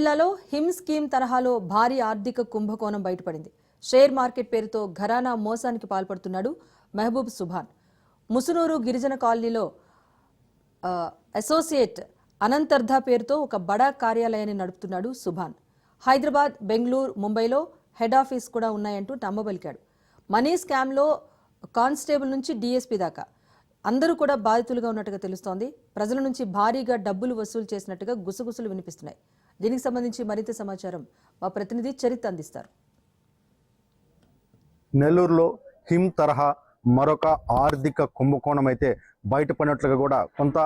జిల్లాలో him scheme తరహాలో భారీ ఆర్థిక కుంభకోణం బయటపడింది. షేర్ మార్కెట్ పేరుతో ఘరానా మోసానికి పాల్పడుతున్నాడు మహబూబ్ సుభాన్. ముసునూరు గిరిజన కాలనీలో అసోసియేట్ అనంతర్ధ పేరుతో ఒక బడా కార్యాలయాన్ని నడుపుతున్నాడు సుభాన్. హైదరాబాద్, బెంగళూరు, ముంబైలో హెడ్ ఆఫీస్ కూడా ఉన్నాయంటూ నమ్మబలికాడు. మనీ స్కామ్లో కానిస్టేబుల్ నుంచి డీఎస్పీ దాకా అందరూ కూడా బాధితులుగా ఉన్నట్టుగా తెలుస్తోంది. ప్రజల నుంచి భారీగా డబ్బులు వసూలు చేసినట్టుగా గుసగుసలు వినిపిస్తున్నాయి. దీనికి సంబంధించి మరింత సమాచారం మా ప్రతినిధి చరిత్ అందిస్తారు. నెల్లూరులో హిమ్ తరహా మరొక ఆర్థిక కుంభకోణం అయితే బయటపడినట్లుగా కూడా కొంత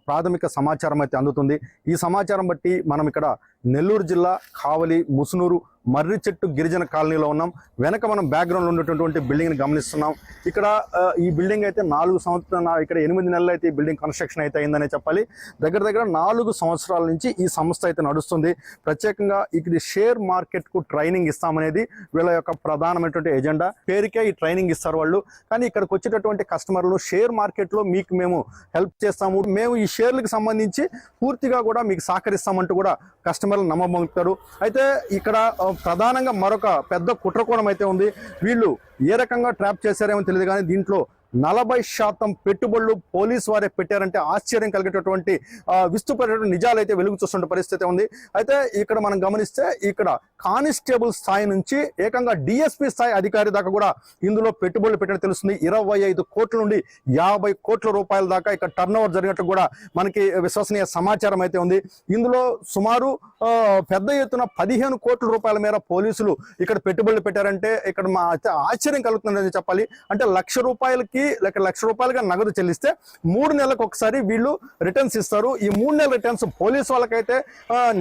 ప్రాథమిక సమాచారం అయితే అందుతుంది. ఈ సమాచారం బట్టి మనం ఇక్కడ నెల్లూరు జిల్లా కావలి ముసునూరు మర్రి చెట్టు గిరిజన కాలనీలో ఉన్నాం. వెనక మనం బ్యాక్గ్రౌండ్లో ఉన్నటువంటి బిల్డింగ్ని గమనిస్తున్నాం. ఇక్కడ ఈ బిల్డింగ్ అయితే 4 సంవత్సరాలు, ఇక్కడ 8 నెలలు అయితే ఈ బిల్డింగ్ కన్స్ట్రక్షన్ అయితే అయిందనే చెప్పాలి. దగ్గర 4 సంవత్సరాల నుంచి ఈ సంస్థ అయితే నడుస్తుంది. ప్రత్యేకంగా ఇక్కడ షేర్ మార్కెట్కు ట్రైనింగ్ ఇస్తామనేది వీళ్ళ యొక్క ప్రధానమైనటువంటి ఎజెండా. పేరుకే ఈ ట్రైనింగ్ ఇస్తారు వాళ్ళు. కానీ ఇక్కడికి వచ్చేటటువంటి కస్టమర్లు షేర్ మార్కెట్లో మీకు మేము హెల్ప్ చేస్తాము, మేము ఈ షేర్లకు సంబంధించి పూర్తిగా కూడా మీకు సహకరిస్తామంటూ కూడా కస్టమర్లు నమ్మబలుగుతారు. అయితే ఇక్కడ ప్రధానంగా మరొక పెద్ద కుట్రకోణం అయితే ఉంది. వీళ్ళు ఏ రకంగా ట్రాప్ చేశారేమో తెలియదు, కానీ దీంట్లో 40% పెట్టుబడులు పోలీసు వారే పెట్టారంటే ఆశ్చర్యం కలిగేటటువంటి విస్తుపడేటువంటి నిజాలు అయితే వెలుగు చూస్తున్న పరిస్థితి ఉంది. అయితే ఇక్కడ మనం గమనిస్తే ఇక్కడ కానిస్టేబుల్ స్థాయి నుంచి ఏకంగా డిఎస్పీ స్థాయి అధికారి దాకా కూడా ఇందులో పెట్టుబడులు పెట్టినట్టు తెలుస్తుంది. 25 కోట్ల నుండి 50 కోట్ల రూపాయల దాకా ఇక్కడ టర్న్ ఓవర్ జరిగినట్టు కూడా మనకి విశ్వసనీయ సమాచారం అయితే ఉంది. ఇందులో సుమారు పెద్ద ఎత్తున 15 కోట్ల రూపాయల మేర పోలీసులు ఇక్కడ పెట్టుబడులు పెట్టారంటే ఇక్కడ మా ఆశ్చర్యం కలుగుతుందని చెప్పాలి. అంటే ₹1,00,000 లేక ₹1,00,000గా నగదు చెల్లిస్తే 3 నెలలకు ఒకసారి వీళ్ళు రిటర్న్స్ ఇస్తారు. ఈ 3 నెలల రిటర్న్స్ పోలీసు వాళ్ళకైతే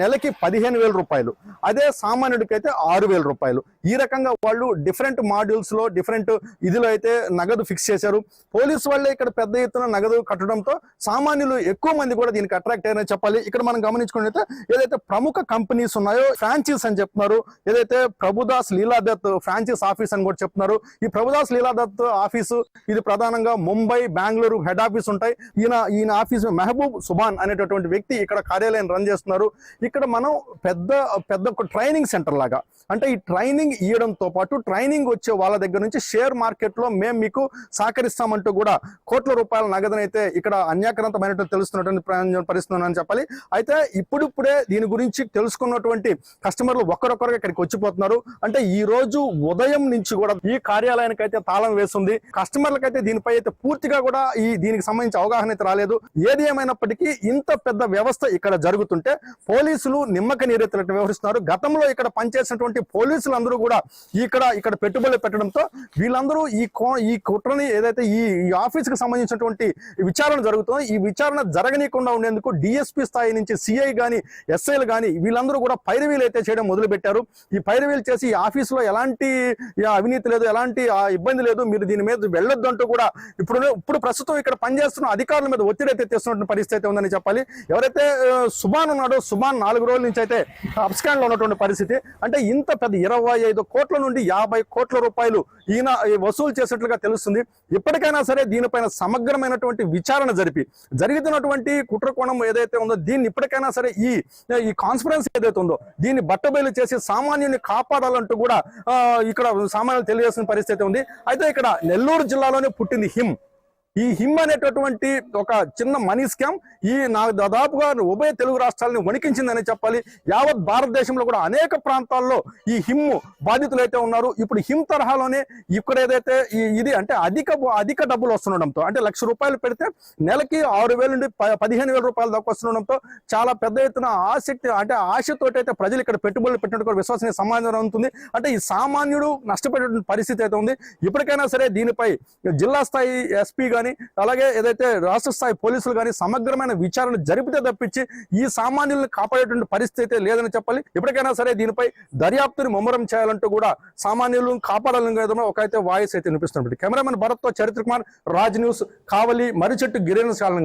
నెలకి ₹15,000, అదే సామాన్యుడికైతే ₹6,000. ఈ రకంగా వాళ్ళు డిఫరెంట్ మాడ్యూల్స్ లో డిఫరెంట్ ఇదిలో అయితే నగదు ఫిక్స్ చేశారు. పోలీసు వాళ్ళే ఇక్కడ పెద్ద ఎత్తున నగదు కట్టడంతో సామాన్యులు ఎక్కువ మంది కూడా దీనికి అట్రాక్ట్ అయ్యారని చెప్పాలి. ఇక్కడ మనం గమనించుకుంటే ఏదైతే ప్రముఖ కంపెనీస్ ఉన్నాయో ఫ్రాంచైజ్ అని చెప్తున్నారు. ఏదైతే ప్రభుదాస్ లీలాదత్ ఫ్రాంచైజ్ ఆఫీస్ అని కూడా చెప్తున్నారు. ఈ ప్రభుదాస్ లీలాదత్ ఆఫీసు ఇది ప్రధానంగా ముంబై, బెంగళూరు హెడ్ ఆఫీస్ ఉంటాయి. ఈయన ఆఫీస్ మహబూబ్ సుభాన్ అనేటటువంటి వ్యక్తి ఇక్కడ కార్యాలయం రన్ చేస్తున్నారు. ఇక్కడ మనం పెద్ద ట్రైనింగ్ సెంటర్ లాగా, అంటే ఈ ట్రైనింగ్ ఇవ్వడంతో పాటు ట్రైనింగ్ వచ్చే వాళ్ళ దగ్గర నుంచి షేర్ మార్కెట్ లో మేము మీకు సహకరిస్తామంటూ కూడా కోట్ల రూపాయల నగదునైతే ఇక్కడ అన్యాక్రాంతమైనట్టు తెలుస్తున్నటువంటి పరిస్థితి అని చెప్పాలి. అయితే ఇప్పుడిప్పుడే దీని గురించి తెలుసుకున్నటువంటి కస్టమర్లు ఒక్కరొక్కరుగా ఇక్కడికి వచ్చిపోతున్నారు. అంటే ఈ రోజు ఉదయం నుంచి కూడా ఈ కార్యాలయానికి అయితే తాళం వేస్తుంది. కస్టమర్లకైతే దీనిపై అయితే పూర్తిగా కూడా దీనికి సంబంధించి అవగాహన అయితే రాలేదు. ఏది ఏమైనప్పటికీ ఇంత పెద్ద వ్యవస్థ ఇక్కడ జరుగుతుంటే పోలీసులు నిమ్మక నీరెత్తినట్టు వ్యవహరిస్తున్నారు. గతంలో ఇక్కడ పనిచేసినటువంటి పోలీసులందరూ కూడా ఇక్కడ పెట్టుబడులు పెట్టడంతో వీళ్ళందరూ ఈ కుట్రని ఏదైతే ఈ ఆఫీస్ కి సంబంధించినటువంటి విచారణ జరుగుతుందో ఈ విచారణ జరగనీయకుండా ఉండేందుకు డిఎస్పీ స్థాయి నుంచి సిఐ గాని ఎస్ఐలు గాని వీళ్ళందరూ కూడా పైరవీలు అయితే చేయడం మొదలు పెట్టారు. ఈ పైరవీలు చేసి ఈ ఆఫీసులో ఎలాంటి అవినీతి లేదు, ఎలాంటి ఇబ్బంది లేదు, మీరు దీని మీద వెళ్ళొద్దు అంటూ కూడా ఇప్పుడు ప్రస్తుతం ఇక్కడ పనిచేస్తున్న అధికారుల మీద ఒత్తిడి అయితే తెస్తున్న పరిస్థితి ఉందని చెప్పాలి. ఎవరైతే సుభాన్ ఉన్నాడో సుభాన్ 4 రోజుల నుంచి అయితే అబ్స్కాండ్ లో ఉన్నటువంటి పరిస్థితి. అంటే ఇంత పెద్ద 25 కోట్ల నుండి 50 కోట్ల రూపాయలు ఈయన వసూలు చేసినట్లుగా తెలుస్తుంది. ఇప్పటికైనా సరే దీనిపైన సమగ్రమైనటువంటి విచారణ జరుగుతున్నటువంటి కుట్రకోణం ఏదైతే ఉందో దీన్ని ఇప్పటికైనా సరే ఈ కాన్స్పిరెన్సీ ఏదైతే ఉందో దీన్ని బట్టబయలు చేసి సామాన్యుని కాపాడాలంటూ కూడా ఇక్కడ సామాన్యులు తెలియజేసిన పరిస్థితి ఉంది. అయితే ఇక్కడ నెల్లూరు జిల్లాలోనే పుట్టింది హిమ్. ఈ హిమ్ అనేటటువంటి ఒక చిన్న మనీ స్కామ్ దాదాపుగా ఉభయ తెలుగు రాష్ట్రాలని వణికించిందని చెప్పాలి. యావత్ భారతదేశంలో కూడా అనేక ప్రాంతాల్లో ఈ హిమ్ బాధితులు అయితే ఉన్నారు. ఇప్పుడు హిమ్ తరహాలోనే ఇక్కడ ఏదైతే ఇది అంటే అధిక డబ్బులు వస్తుండడంతో, అంటే ₹1,00,000 పెడితే నెలకి 6,000 నుండి 15,000 దాకా వస్తుండడంతో చాలా పెద్ద ఎత్తున ఆశతోటి అయితే ప్రజలు ఇక్కడ పెట్టుబడులు పెట్టినట్టు కూడా విశ్వసనీయ సమాచారం ఉంటుంది. అంటే ఈ సామాన్యుడు నష్టపోయేటువంటి పరిస్థితి అయితే ఉంది. ఇప్పటికైనా సరే దీనిపై జిల్లా స్థాయి ఎస్పీ గాని అలాగే ఏదైతే రాష్ట్ర స్థాయి పోలీసులు కానీ సమగ్రమైన విచారణ జరిపితే తప్పించి ఈ సామాన్యులను కాపాడేటువంటి పరిస్థితి లేదని చెప్పాలి. ఇప్పటికైనా సరే దీనిపై దర్యాప్తుని ముమ్మరం చేయాలంటూ కూడా సామాన్యులను కాపాడాలని ఒకైతే వాయిస్ అయితే వినిపిస్తున్నప్పుడు. కెమెరామెన్ భరత్ తో చరిత్ర కుమార్, రాజ్ న్యూస్, కావలి, మర్రి చెట్టు గిరిజన కాలనీ.